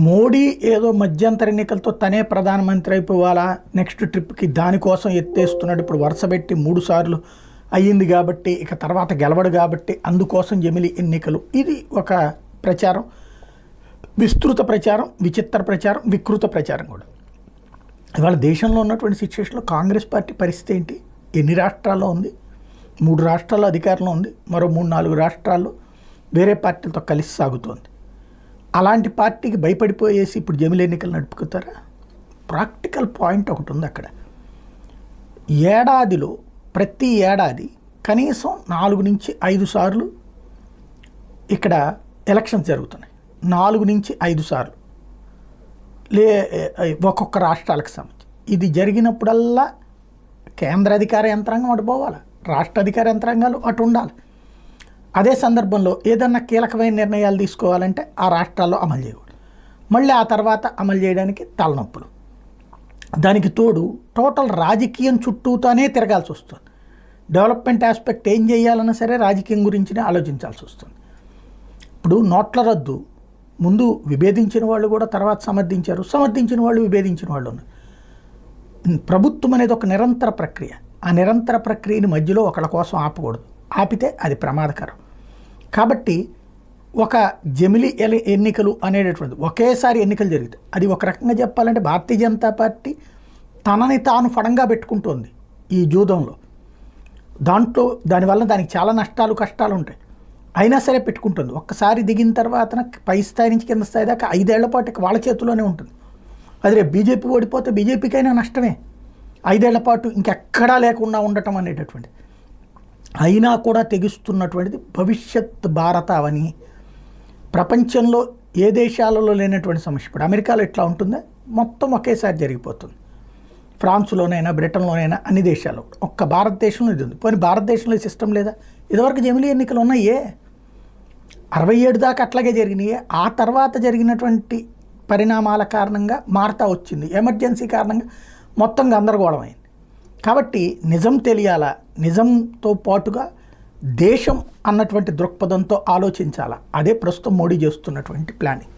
మోడీ ఏదో మధ్యంతర ఎన్నికలతో తనే ప్రధానమంత్రి అయిపోవాలా నెక్స్ట్ ట్రిప్కి దానికోసం ఎత్తేస్తున్నాడు. ఇప్పుడు వరుసపెట్టి 3 సార్లు అయ్యింది కాబట్టి ఇక తర్వాత గెలవడు కాబట్టి అందుకోసం జమిలి ఎన్నికలు. ఇది ఒక ప్రచారం, విస్తృత ప్రచారం, విచిత్ర ప్రచారం, వికృత ప్రచారం కూడా. ఇవాళ దేశంలో ఉన్నటువంటి సిచ్యువేషన్లో కాంగ్రెస్ పార్టీ పరిస్థితి ఏంటి? ఎన్ని రాష్ట్రాల్లో ఉంది? 3 రాష్ట్రాల్లో అధికారంలో ఉంది, మరో 3-4 రాష్ట్రాల్లో వేరే పార్టీలతో కలిసి సాగుతోంది. అలాంటి పార్టీకి భయపడిపోయేసి ఇప్పుడు జమిలి ఎన్నికలు నడుపుకుతారా? ప్రాక్టికల్ పాయింట్ ఒకటి ఉంది అక్కడ. ఏడాదిలో ప్రతి ఏడాది కనీసం 4 నుంచి 5 సార్లు ఇక్కడ ఎలక్షన్స్ జరుగుతున్నాయి. 4 నుంచి 5 సార్లు ఒక్కొక్క రాష్ట్రాలకు సంబంధించి. ఇది జరిగినప్పుడల్లా కేంద్ర అధికార యంత్రాంగం అటు పోవాలి, రాష్ట్ర అధికార యంత్రాంగాలు అటు ఉండాలి. అదే సందర్భంలో ఏదన్నా కీలకమైన నిర్ణయాలు తీసుకోవాలంటే ఆ రాష్ట్రాల్లో అమలు చేయకూడదు, మళ్ళీ ఆ తర్వాత అమలు చేయడానికి తలనొప్పులు. దానికి తోడు టోటల్ రాజకీయం చుట్టూతోనే తిరగాల్సి వస్తుంది. డెవలప్మెంట్ ఆస్పెక్ట్ ఏం చేయాలన్నా సరే రాజకీయం గురించినే ఆలోచించాల్సి వస్తుంది. ఇప్పుడు నోట్ల రద్దు ముందు విభేదించిన వాళ్ళు కూడా తర్వాత సమర్థించారు, సమర్థించిన వాళ్ళు విభేదించిన వాళ్ళు ఉన్నారు. ప్రభుత్వం అనేది ఒక నిరంతర ప్రక్రియ. ఆ నిరంతర ప్రక్రియని మధ్యలో ఒకళ్ళ కోసం ఆపకూడదు, ఆపితే అది ప్రమాదకరం. కాబట్టి ఒక జమిలి ఎన్నికలు అనేటటువంటిది ఒకేసారి ఎన్నికలు జరుగుతాయి. అది ఒక రకంగా చెప్పాలంటే భారతీయ జనతా పార్టీ తనని తాను ఫడంగా పెట్టుకుంటోంది ఈ జూదంలో. దానివల్ల దానికి చాలా నష్టాలు కష్టాలు ఉంటాయి, అయినా సరే పెట్టుకుంటుంది. ఒక్కసారి దిగిన తర్వాత పై స్థాయి నుంచి కింద స్థాయి దాకా 5 ఏళ్ల పాటు వాళ్ళ చేతిలోనే ఉంటుంది. అది రేపు బీజేపీ ఓడిపోతే బీజేపీకైనా నష్టమే. 5 ఏళ్ల పాటు ఇంకెక్కడా లేకుండా ఉండటం అనేటటువంటి అయినా కూడా తెగిస్తున్నటువంటిది భవిష్యత్ భారత అవని. ప్రపంచంలో ఏ దేశాలలో లేనటువంటి సమస్య ఇప్పుడు అమెరికాలో ఎట్లా ఉంటుందో మొత్తం ఒకేసారి జరిగిపోతుంది. ఫ్రాన్స్లోనైనా బ్రిటన్లోనైనా అన్ని దేశాల్లో, ఒక్క భారతదేశంలో ఇది ఉంది. పోనీ భారతదేశంలో సిస్టమ్ లేదా? ఇదివరకు జమిలి ఎన్నికలు ఉన్నాయే, 67 దాకా అట్లాగే జరిగినాయే. ఆ తర్వాత జరిగినటువంటి పరిణామాల కారణంగా మారుతా వచ్చింది, ఎమర్జెన్సీ కారణంగా మొత్తం గందరగోళం అయింది. కాబట్టి నిజం తెలియాలా, నిజంతో పాటుగా దేశం అన్నటువంటి దృక్పథంతో ఆలోచించాలా. అదే ప్రస్తుతం మోడీ చేస్తున్నటువంటి ప్లానింగ్.